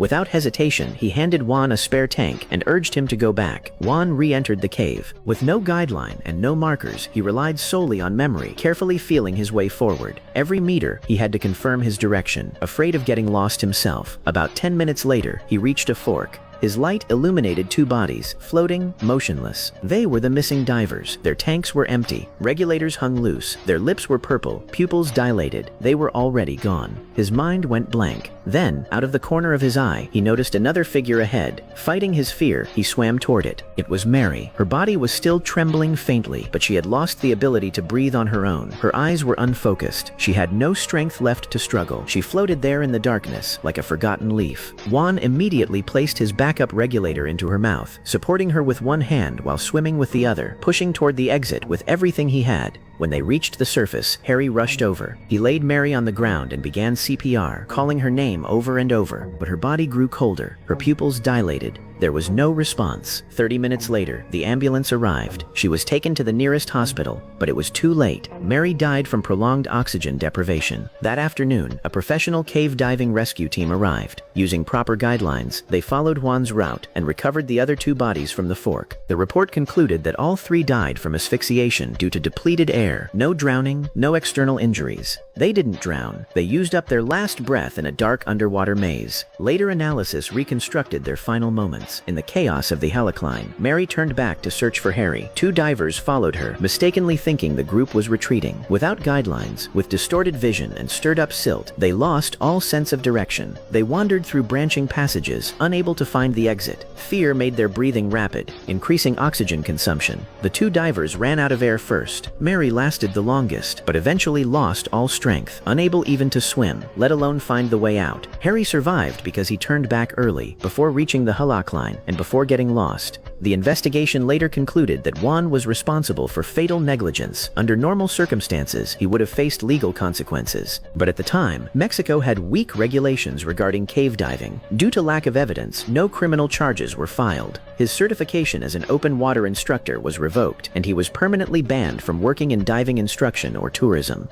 Without hesitation, he handed Juan a spare tank and urged him to go back. Juan re-entered the cave. With no guideline and no markers, he relied solely on memory, carefully feeling his way forward. Every meter, he had to confirm his direction, afraid of getting lost himself. About 10 minutes later, he reached a fork. His light illuminated two bodies, floating, motionless. They were the missing divers. Their tanks were empty. Regulators hung loose. Their lips were purple, pupils dilated. They were already gone. His mind went blank. Then, out of the corner of his eye, he noticed another figure ahead. Fighting his fear, he swam toward it. It was Mary. Her body was still trembling faintly, but she had lost the ability to breathe on her own. Her eyes were unfocused. She had no strength left to struggle. She floated there in the darkness, like a forgotten leaf. Juan immediately placed his backup regulator into her mouth, supporting her with one hand while swimming with the other, pushing toward the exit with everything he had. When they reached the surface, Harry rushed over. He laid Mary on the ground and began CPR, calling her name over and over, but her body grew colder. Her pupils dilated. There was no response. 30 minutes later, the ambulance arrived. She was taken to the nearest hospital, but it was too late. Mary died from prolonged oxygen deprivation. That afternoon, a professional cave diving rescue team arrived. Using proper guidelines, they followed Juan's route and recovered the other two bodies from the fork. The report concluded that all three died from asphyxiation due to depleted air. No drowning, no external injuries. They didn't drown. They used up their last breath in a dark underwater maze. Later analysis reconstructed their final moments. In the chaos of the helicline, Mary turned back to search for Harry. Two divers followed her, mistakenly thinking the group was retreating. Without guidelines, with distorted vision and stirred-up silt, they lost all sense of direction. They wandered through branching passages, unable to find the exit. Fear made their breathing rapid, increasing oxygen consumption. The two divers ran out of air first. Mary lasted the longest, but eventually lost all strength, unable even to swim, let alone find the way out. Harry survived because he turned back early, before reaching the helicline and before getting lost. The investigation later concluded that Juan was responsible for fatal negligence. Under normal circumstances, he would have faced legal consequences. But at the time, Mexico had weak regulations regarding cave diving. Due to lack of evidence, no criminal charges were filed. His certification as an open water instructor was revoked, and he was permanently banned from working in diving instruction or tourism.